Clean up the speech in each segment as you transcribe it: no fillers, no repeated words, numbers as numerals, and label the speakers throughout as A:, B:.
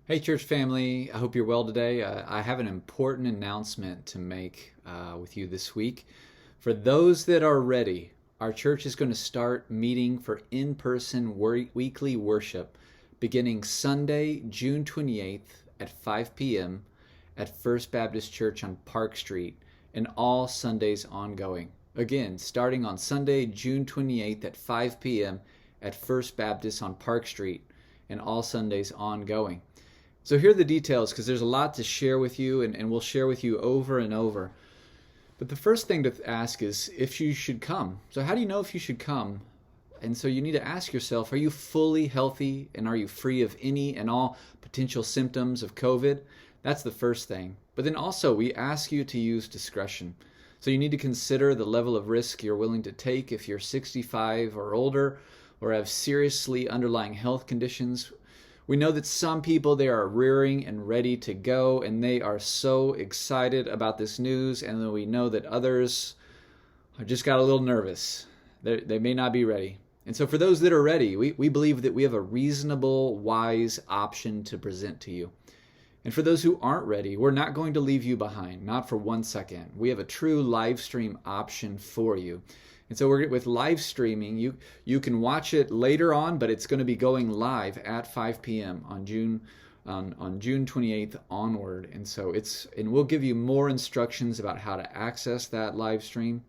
A: Hey, church family. I hope you're well today. I have an important announcement to make with you this week. For those that are ready, our church is going to start meeting for in person weekly worship beginning Sunday, June 28th at 5 p.m. at First Baptist Church on Park Street, and all Sundays ongoing. Again, starting on Sunday, June 28th at 5 p.m. at First Baptist on Park Street, and all Sundays ongoing. So here are the details, because there's a lot to share with you, and we'll share with you over and over. But the first thing to ask is if you should come. So how do you know if you should come? And so you need to ask yourself, are you fully healthy and are you free of any and all potential symptoms of COVID? That's the first thing. But then also we ask you to use discretion. So you need to consider the level of risk you're willing to take if you're 65 or older or have seriously underlying health conditions. We know that some people, they are rearing and ready to go, and they are so excited about this news, and then we know that others just got a little nervous. They may not be ready. And so for those that are ready, we believe that we have a reasonable, wise option to present to you. And for those who aren't ready, we're not going to leave you behind, not for 1 second. We have a true live stream option for you. And so with live streaming, you can watch it later on, but it's going to be going live at 5 p.m. on June 28th onward. And so we'll give you more instructions about how to access that live stream.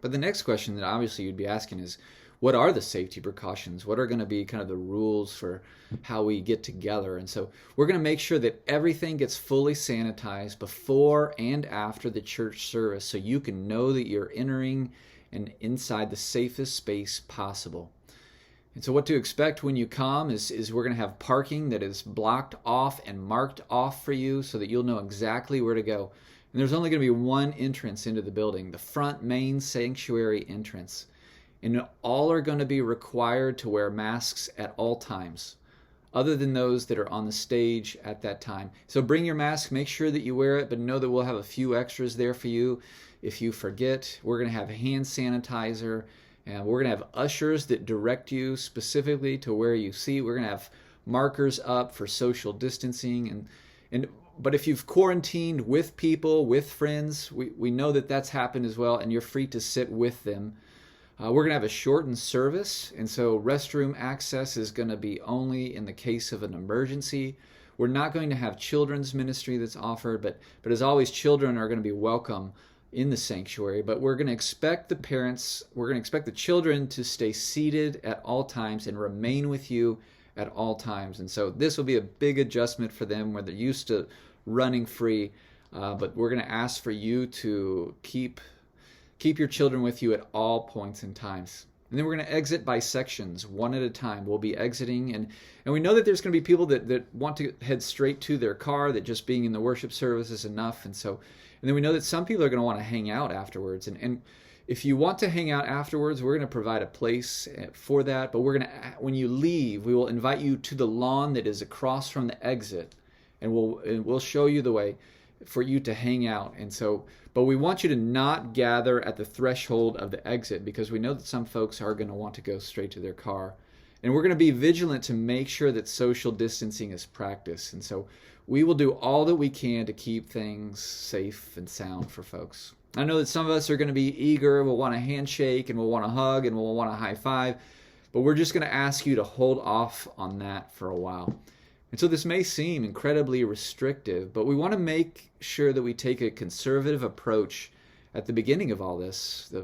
A: But the next question that obviously you'd be asking is, what are the safety precautions? What are going to be kind of the rules for how we get together? And so we're going to make sure that everything gets fully sanitized before and after the church service, so you can know that you're entering and inside the safest space possible. And so what to expect when you come is we're going to have parking that is blocked off and marked off for you so that you'll know exactly where to go. And there's only going to be one entrance into the building, the front main sanctuary entrance. And all are going to be required to wear masks at all times, other than those that are on the stage at that time. So bring your mask, make sure that you wear it, but know that we'll have a few extras there for you. If you forget, we're going to have hand sanitizer, and we're going to have ushers that direct you specifically to where you see. We're going to have markers up for social distancing. But if you've quarantined with people, with friends, we know that that's happened as well, and you're free to sit with them. We're going to have a shortened service, and so restroom access is going to be only in the case of an emergency. We're not going to have children's ministry that's offered, but as always, children are going to be welcome in the sanctuary. But we're going to expect the children to stay seated at all times and remain with you at all times. And so this will be a big adjustment for them where they're used to running free, but we're going to ask for you to keep your children with you at all points and times. And then we're going to exit by sections, one at a time. We'll be exiting, and we know that there's going to be people that want to head straight to their car, that just being in the worship service is enough. And then we know that some people are going to want to hang out afterwards. And if you want to hang out afterwards, we're going to provide a place for that. But when you leave, we will invite you to the lawn that is across from the exit, and we'll show you the way for you to hang out. But we want you to not gather at the threshold of the exit, because we know that some folks are going to want to go straight to their car. And we're going to be vigilant to make sure that social distancing is practiced. And so we will do all that we can to keep things safe and sound for folks. I know that some of us are going to be eager, we'll want a handshake, and we'll want a hug, and we'll want a high five. But we're just going to ask you to hold off on that for a while. And so this may seem incredibly restrictive, but we want to make sure that we take a conservative approach at the beginning of all this.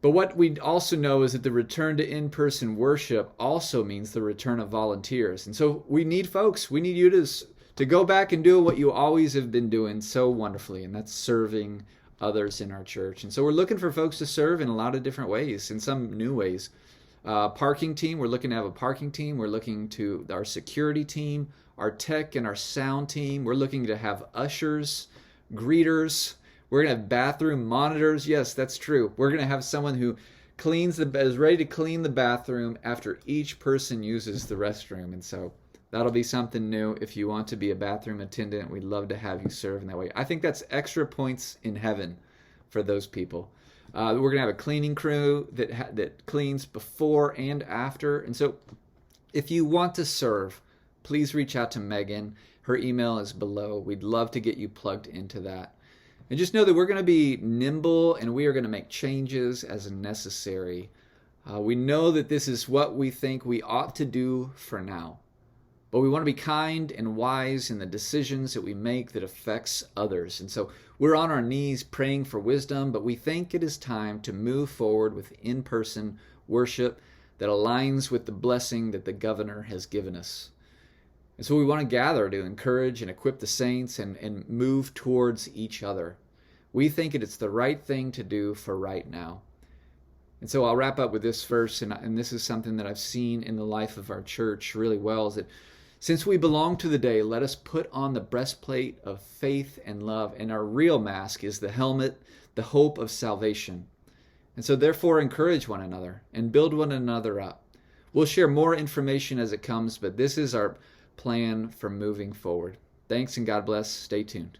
A: But what we also know is that the return to in-person worship also means the return of volunteers. And so we need folks. We need you to go back and do what you always have been doing so wonderfully, and that's serving others in our church. And so we're looking for folks to serve in a lot of different ways, in some new ways. Parking team, we're looking to have a parking team. We're looking to our security team, our tech and our sound team. We're looking to have ushers, greeters. We're going to have bathroom monitors. Yes, that's true. We're going to have someone who is ready to clean the bathroom after each person uses the restroom. And so that'll be something new. If you want to be a bathroom attendant, we'd love to have you serve in that way. I think that's extra points in heaven for those people. We're going to have a cleaning crew that cleans before and after. And so if you want to serve, please reach out to Megan. Her email is below. We'd love to get you plugged into that. And just know that we're going to be nimble and we are going to make changes as necessary. We know that this is what we think we ought to do for now. But we want to be kind and wise in the decisions that we make that affects others. And so we're on our knees praying for wisdom, but we think it is time to move forward with in-person worship that aligns with the blessing that the governor has given us. And so we want to gather to encourage and equip the saints and move towards each other. We think it's the right thing to do for right now. And so I'll wrap up with this verse, and this is something that I've seen in the life of our church really well, is that since we belong to the day, let us put on the breastplate of faith and love, and our real mask is the helmet, the hope of salvation. And so therefore encourage one another and build one another up. We'll share more information as it comes, but this is our plan for moving forward. Thanks and God bless. Stay tuned.